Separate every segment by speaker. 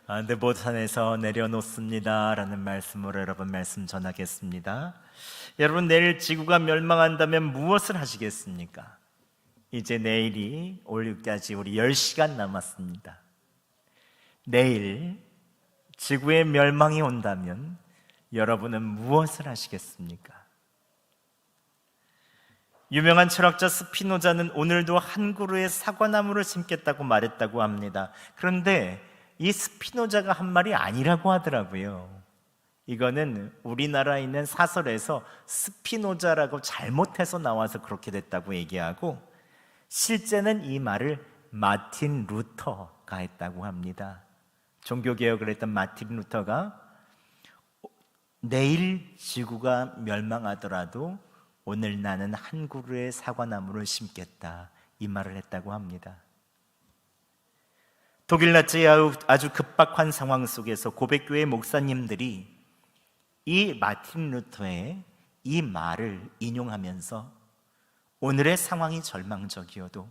Speaker 1: 느보산에서 내려놓습니다 라는 말씀으로 여러분 말씀 전하겠습니다. 여러분, 내일 지구가 멸망한다면 무엇을 하시겠습니까? 이제 내일이 올까지 우리 10시간 남았습니다. 내일 지구의 멸망이 온다면 여러분은 무엇을 하시겠습니까? 유명한 철학자 스피노자는 오늘도 한 그루의 사과나무를 심겠다고 말했다고 합니다. 그런데 이 스피노자가 한 말이 아니라고 하더라고요. 이거는 우리나라에 있는 사설에서 스피노자라고 잘못해서 나와서 그렇게 됐다고 얘기하고, 실제는 이 말을 마틴 루터가 했다고 합니다. 종교개혁을 했던 마틴 루터가 내일 지구가 멸망하더라도 오늘 나는 한 그루의 사과나무를 심겠다, 이 말을 했다고 합니다. 독일 나치의 아주 급박한 상황 속에서 고백교회 목사님들이 이 마틴 루터의 이 말을 인용하면서 오늘의 상황이 절망적이어도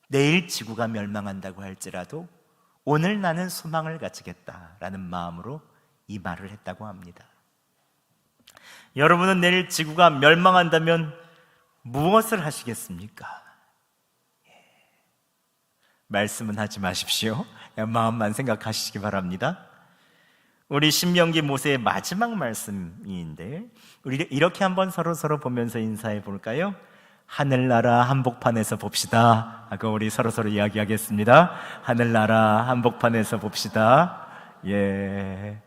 Speaker 1: 내일 지구가 멸망한다고 할지라도 오늘 나는 소망을 가지겠다라는 마음으로 이 말을 했다고 합니다. 여러분은 내일 지구가 멸망한다면 무엇을 하시겠습니까? 말씀은 하지 마십시오. 그냥 마음만 생각하시기 바랍니다. 우리 신명기 모세의 마지막 말씀인데, 우리 이렇게 한번 서로 보면서 인사해 볼까요? 하늘나라 한복판에서 봅시다 하고 우리 서로 이야기하겠습니다. 하늘나라 한복판에서 봅시다. 예,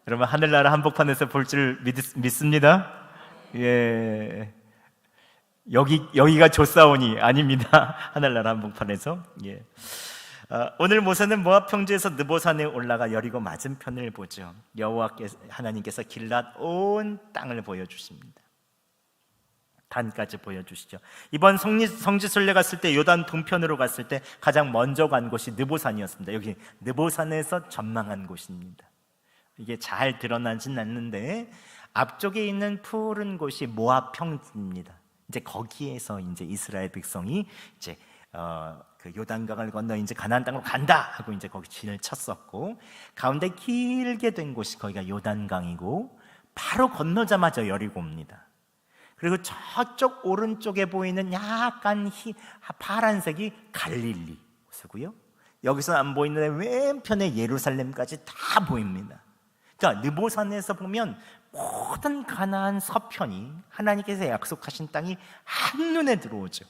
Speaker 1: 여러분, 하늘나라 한복판에서 볼 줄 믿습니다. 예, 여기가 조사오니 아닙니다. 하늘나라 한복판에서. 예. 오늘 모세는 모압 평지에서 느보산에 올라가 여리고 맞은편을 보죠. 여호와께서, 하나님께서 길랏 온 땅을 보여주십니다. 단까지 보여주시죠. 이번 성지순례 갔을 때, 요단 동편으로 갔을 때 가장 먼저 간 곳이 느보산이었습니다. 여기 느보산에서 전망한 곳입니다. 이게 잘 드러나진 않는데 앞쪽에 있는 푸른 곳이 모압 평지입니다. 이제 거기에서 이제 이스라엘 백성이 이제 그 요단강을 건너 이제 가나안 땅으로 간다 하고 이제 거기 진을 쳤었고, 가운데 길게 된 곳이 거기가 요단강이고, 바로 건너자마자 여리고입니다. 그리고 저쪽 오른쪽에 보이는 약간 파란색이 갈릴리 호수고요. 여기서 안 보이는 왼편에 예루살렘까지 다 보입니다. 그러니까 느보산에서 보면 모든 가나안 서편이, 하나님께서 약속하신 땅이 한눈에 들어오죠.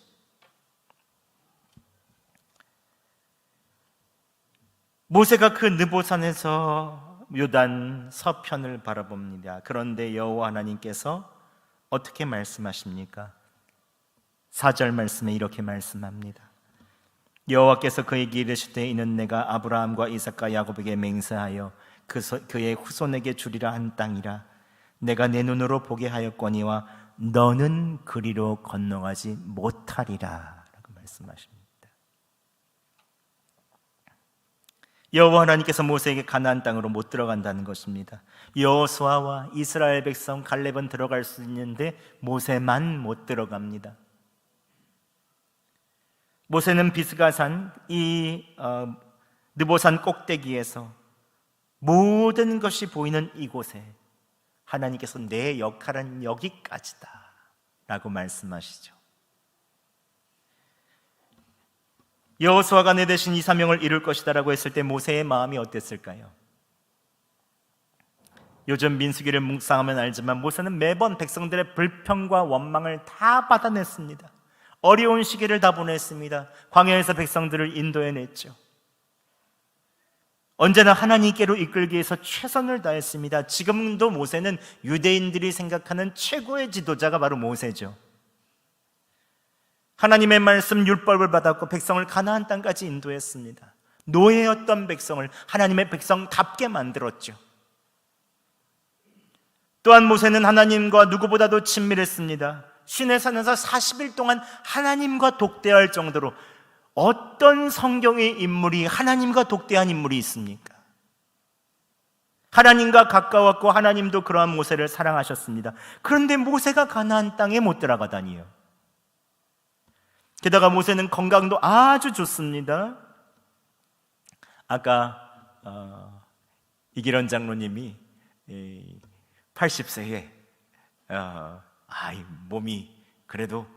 Speaker 1: 모세가 그 느보산에서 요단 서편을 바라봅니다. 그런데 여호와 하나님께서 어떻게 말씀하십니까? 4절 말씀에 이렇게 말씀합니다. 여호와께서 그에게 이르시되 이는 내가 아브라함과 이삭과 야곱에게 맹세하여 그의 후손에게 주리라 한 땅이라. 내가 내 눈으로 보게 하였거니와 너는 그리로 건너가지 못하리라 라고 말씀하십니다. 여호와 하나님께서 모세에게 가나안 땅으로 못 들어간다는 것입니다. 여호수아와 이스라엘 백성 갈렙은 들어갈 수 있는데 모세만 못 들어갑니다. 모세는 비스가산, 이 느보산 꼭대기에서 모든 것이 보이는 이곳에 하나님께서 내 역할은 여기까지다 라고 말씀하시죠. 여호수아가 내 대신 이 사명을 이룰 것이다 라고 했을 때 모세의 마음이 어땠을까요? 요즘 민수기를 묵상하면 알지만 모세는 매번 백성들의 불평과 원망을 다 받아냈습니다. 어려운 시기를 다 보냈습니다. 광야에서 백성들을 인도해냈죠. 언제나 하나님께로 이끌기 위해서 최선을 다했습니다. 지금도 모세는 유대인들이 생각하는 최고의 지도자가 바로 모세죠. 하나님의 말씀 율법을 받았고 백성을 가나안 땅까지 인도했습니다. 노예였던 백성을 하나님의 백성답게 만들었죠. 또한 모세는 하나님과 누구보다도 친밀했습니다. 시내산에서 40일 동안 하나님과 독대할 정도로, 어떤 성경의 인물이 하나님과 독대한 인물이 있습니까? 하나님과 가까웠고 하나님도 그러한 모세를 사랑하셨습니다. 그런데 모세가 가나안 땅에 못 들어가다니요. 게다가 모세는 건강도 아주 좋습니다. 아까 이기런 장로님이 80세에 몸이 그래도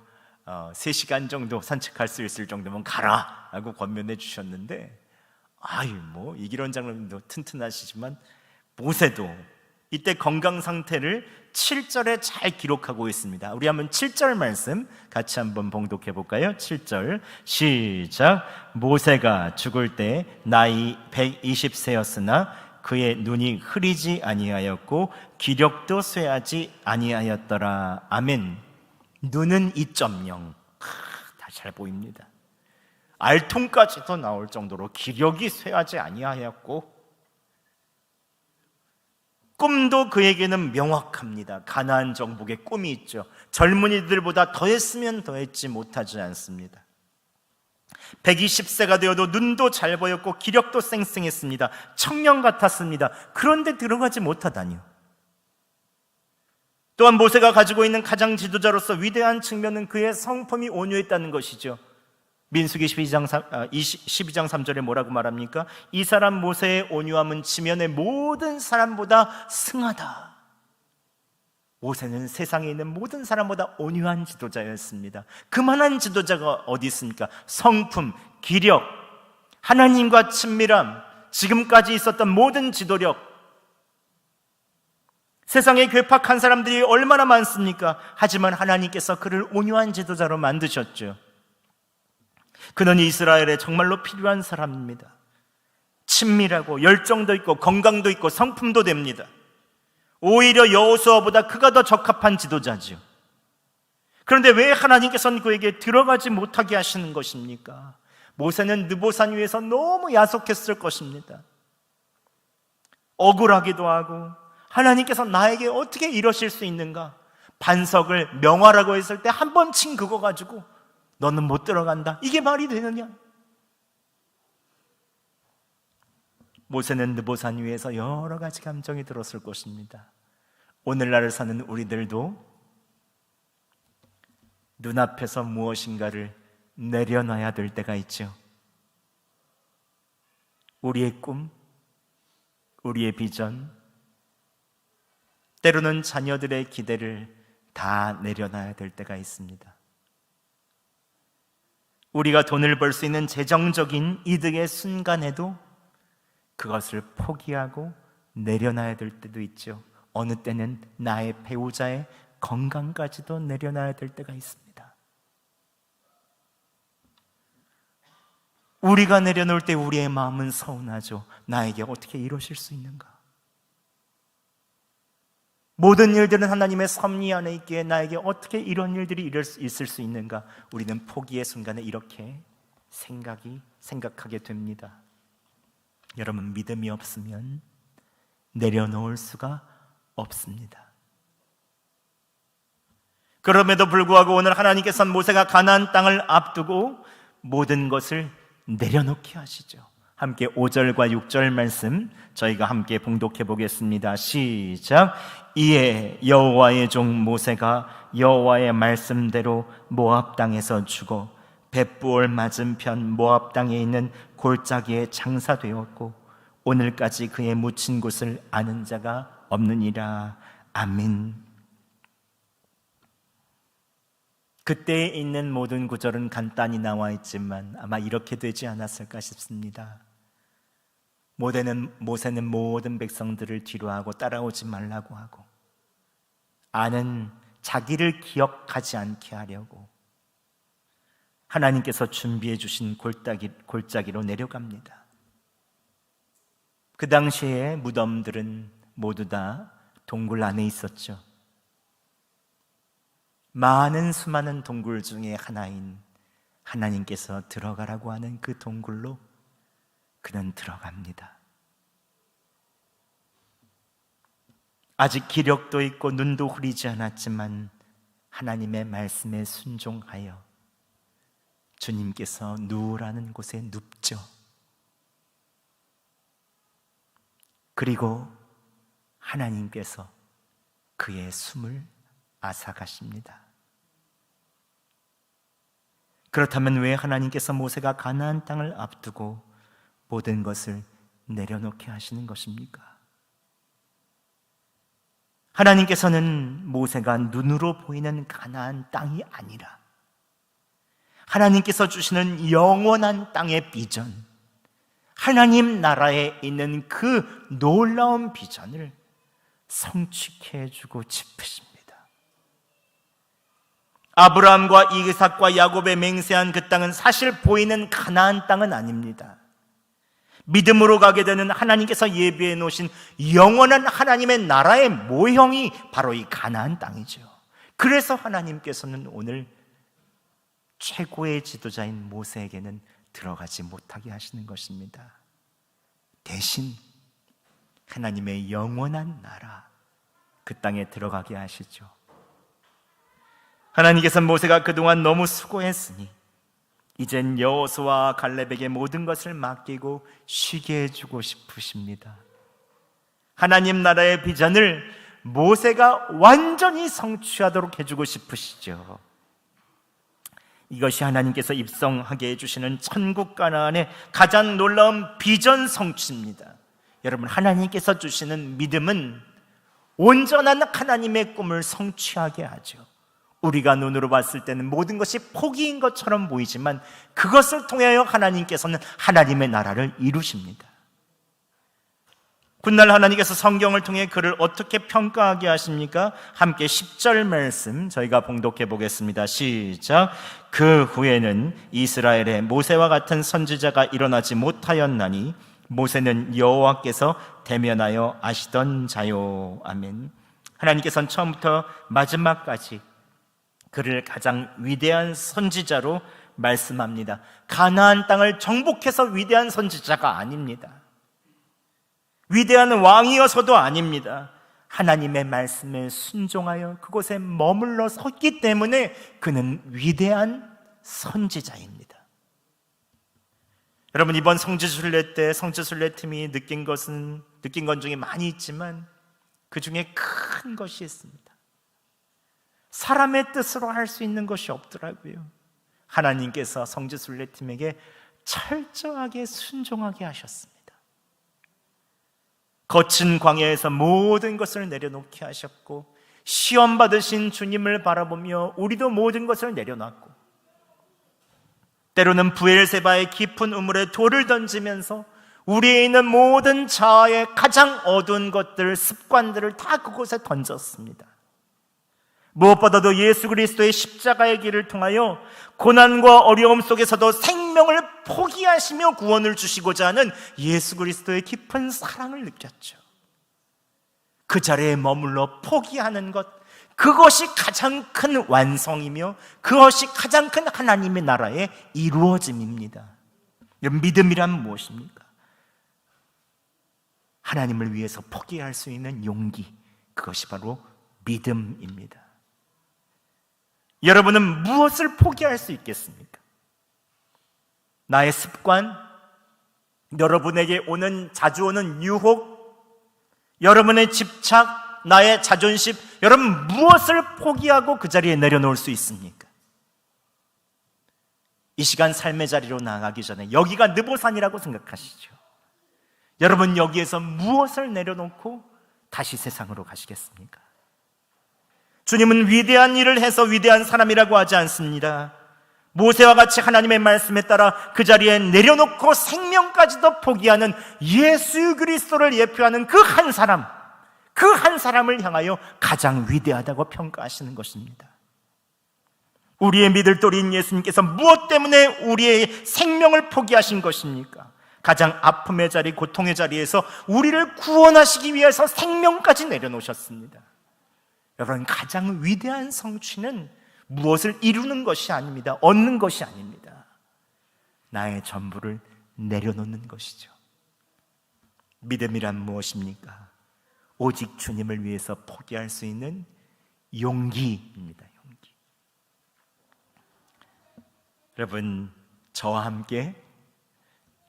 Speaker 1: 3시간 정도 산책할 수 있을 정도면 가라 라고 권면해 주셨는데, 이기런 장로님도 튼튼하시지만 모세도 이때 건강 상태를 7절에 잘 기록하고 있습니다. 우리 한번 7절 말씀 같이 한번 봉독해 볼까요? 7절 시작. 모세가 죽을 때 나이 120세였으나 그의 눈이 흐리지 아니하였고 기력도 쇠하지 아니하였더라. 아멘. 눈은 2.0. 다 잘 보입니다. 알통까지도 나올 정도로 기력이 쇠하지 아니하였고, 꿈도 그에게는 명확합니다. 가나안 정복의 꿈이 있죠. 젊은이들보다 더했으면 더했지 못하지 않습니다. 120세가 되어도 눈도 잘 보였고 기력도 쌩쌩했습니다. 청년 같았습니다. 그런데 들어가지 못하다니요. 또한 모세가 가지고 있는 가장 지도자로서 위대한 측면은 그의 성품이 온유했다는 것이죠. 민수기 12장 3절에 뭐라고 말합니까? 이 사람 모세의 온유함은 지면의 모든 사람보다 승하다. 모세는 세상에 있는 모든 사람보다 온유한 지도자였습니다. 그만한 지도자가 어디 있습니까? 성품, 기력, 하나님과 친밀함, 지금까지 있었던 모든 지도력, 세상에 괴팍한 사람들이 얼마나 많습니까? 하지만 하나님께서 그를 온유한 지도자로 만드셨죠. 그는 이스라엘에 정말로 필요한 사람입니다. 친밀하고 열정도 있고 건강도 있고 성품도 됩니다. 오히려 여호수아보다 그가 더 적합한 지도자죠. 그런데 왜 하나님께서는 그에게 들어가지 못하게 하시는 것입니까? 모세는 느보산 위에서 너무 야속했을 것입니다. 억울하기도 하고, 하나님께서 나에게 어떻게 이러실 수 있는가? 반석을 명하라고 했을 때 한 번 친 그거 가지고 너는 못 들어간다, 이게 말이 되느냐? 모세는 느보산 위에서 여러 가지 감정이 들었을 것입니다. 오늘날을 사는 우리들도 눈앞에서 무엇인가를 내려놔야 될 때가 있죠. 우리의 꿈, 우리의 비전, 때로는 자녀들의 기대를 다 내려놔야 될 때가 있습니다. 우리가 돈을 벌 수 있는 재정적인 이득의 순간에도 그것을 포기하고 내려놔야 될 때도 있죠. 어느 때는 나의 배우자의 건강까지도 내려놔야 될 때가 있습니다. 우리가 내려놓을 때 우리의 마음은 서운하죠. 나에게 어떻게 이러실 수 있는가? 모든 일들은 하나님의 섭리 안에 있기에 나에게 어떻게 이런 일들이 있을 수 있는가? 우리는 포기의 순간에 이렇게 생각하게 됩니다. 여러분, 믿음이 없으면 내려놓을 수가 없습니다. 그럼에도 불구하고 오늘 하나님께서는 모세가 가나안 땅을 앞두고 모든 것을 내려놓게 하시죠. 함께 5절과 6절 말씀 저희가 함께 봉독해 보겠습니다. 시작. 이에 여호와의 종 모세가 여호와의 말씀대로 모압 땅에서 죽어 벳부올 맞은편 모압 땅에 있는 골짜기에 장사되었고 오늘까지 그의 묻힌 곳을 아는 자가 없느니라. 아멘. 그때에 있는 모든 구절은 간단히 나와 있지만 아마 이렇게 되지 않았을까 싶습니다. 모세는 모든 백성들을 뒤로하고 따라오지 말라고 하고, 아는 자기를 기억하지 않게 하려고 하나님께서 준비해 주신 골짜기로 내려갑니다. 그 당시에 무덤들은 모두 다 동굴 안에 있었죠. 많은 수많은 동굴 중에 하나인 하나님께서 들어가라고 하는 그 동굴로 그는 들어갑니다. 아직 기력도 있고 눈도 흐리지 않았지만 하나님의 말씀에 순종하여 주님께서 누우라는 곳에 눕죠. 그리고 하나님께서 그의 숨을 앗아가십니다. 그렇다면 왜 하나님께서 모세가 가나안 땅을 앞두고 모든 것을 내려놓게 하시는 것입니까? 하나님께서는 모세가 눈으로 보이는 가나안 땅이 아니라 하나님께서 주시는 영원한 땅의 비전, 하나님 나라에 있는 그 놀라운 비전을 성취케 해주고 싶으십니다. 아브라함과 이삭과 야곱의 맹세한 그 땅은 사실 보이는 가나안 땅은 아닙니다. 믿음으로 가게 되는 하나님께서 예비해 놓으신 영원한 하나님의 나라의 모형이 바로 이 가나안 땅이죠. 그래서 하나님께서는 오늘 최고의 지도자인 모세에게는 들어가지 못하게 하시는 것입니다. 대신 하나님의 영원한 나라, 그 땅에 들어가게 하시죠. 하나님께서 모세가 그동안 너무 수고했으니 이젠 여호수아와 갈렙에게 모든 것을 맡기고 쉬게 해주고 싶으십니다. 하나님 나라의 비전을 모세가 완전히 성취하도록 해주고 싶으시죠. 이것이 하나님께서 입성하게 해주시는 천국 가나안의 가장 놀라운 비전 성취입니다. 여러분, 하나님께서 주시는 믿음은 온전한 하나님의 꿈을 성취하게 하죠. 우리가 눈으로 봤을 때는 모든 것이 포기인 것처럼 보이지만 그것을 통하여 하나님께서는 하나님의 나라를 이루십니다. 훗날 하나님께서 성경을 통해 그를 어떻게 평가하게 하십니까? 함께 10절 말씀 저희가 봉독해 보겠습니다. 시작. 그 후에는 이스라엘에 모세와 같은 선지자가 일어나지 못하였나니 모세는 여호와께서 대면하여 아시던 자요. 아멘. 하나님께서는 처음부터 마지막까지 그를 가장 위대한 선지자로 말씀합니다. 가나안 땅을 정복해서 위대한 선지자가 아닙니다. 위대한 왕이어서도 아닙니다. 하나님의 말씀에 순종하여 그곳에 머물러 섰기 때문에 그는 위대한 선지자입니다. 여러분, 이번 성지순례 때 성지순례팀이 느낀 건 중에 많이 있지만 그 중에 큰 것이 있습니다. 사람의 뜻으로 할 수 있는 것이 없더라고요. 하나님께서 성지순례팀에게 철저하게 순종하게 하셨습니다. 거친 광야에서 모든 것을 내려놓게 하셨고, 시험 받으신 주님을 바라보며 우리도 모든 것을 내려놨고, 때로는 브엘세바의 깊은 우물에 돌을 던지면서 우리에 있는 모든 자아의 가장 어두운 것들, 습관들을 다 그곳에 던졌습니다. 무엇보다도 예수 그리스도의 십자가의 길을 통하여 고난과 어려움 속에서도 생명을 포기하시며 구원을 주시고자 하는 예수 그리스도의 깊은 사랑을 느꼈죠. 그 자리에 머물러 포기하는 것, 그것이 가장 큰 완성이며 그것이 가장 큰 하나님의 나라의 이루어짐입니다. 믿음이란 무엇입니까? 하나님을 위해서 포기할 수 있는 용기, 그것이 바로 믿음입니다. 여러분은 무엇을 포기할 수 있겠습니까? 나의 습관, 여러분에게 자주 오는 유혹, 여러분의 집착, 나의 자존심, 여러분 무엇을 포기하고 그 자리에 내려놓을 수 있습니까? 이 시간 삶의 자리로 나가기 전에 여기가 느보산이라고 생각하시죠. 여러분, 여기에서 무엇을 내려놓고 다시 세상으로 가시겠습니까? 주님은 위대한 일을 해서 위대한 사람이라고 하지 않습니다. 모세와 같이 하나님의 말씀에 따라 그 자리에 내려놓고 생명까지도 포기하는 예수 그리스도를 예표하는 그 한 사람, 그 한 사람을 향하여 가장 위대하다고 평가하시는 것입니다. 우리의 믿을 도리인 예수님께서 무엇 때문에 우리의 생명을 포기하신 것입니까? 가장 아픔의 자리, 고통의 자리에서 우리를 구원하시기 위해서 생명까지 내려놓으셨습니다. 여러분, 가장 위대한 성취는 무엇을 이루는 것이 아닙니다. 얻는 것이 아닙니다. 나의 전부를 내려놓는 것이죠. 믿음이란 무엇입니까? 오직 주님을 위해서 포기할 수 있는 용기입니다. 용기. 여러분, 저와 함께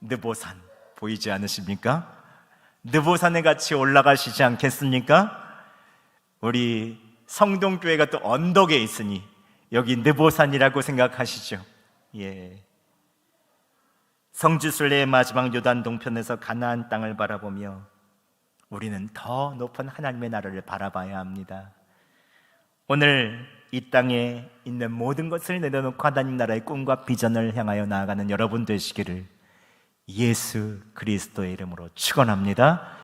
Speaker 1: 느보산 보이지 않으십니까? 느보산에 같이 올라가시지 않겠습니까? 우리 성동교회가 또 언덕에 있으니 여기 느보산이라고 생각하시죠? 예. 성지순례의 마지막 요단 동편에서 가나안 땅을 바라보며 우리는 더 높은 하나님의 나라를 바라봐야 합니다. 오늘 이 땅에 있는 모든 것을 내려놓고 하나님 나라의 꿈과 비전을 향하여 나아가는 여러분 되시기를 예수 그리스도의 이름으로 축원합니다.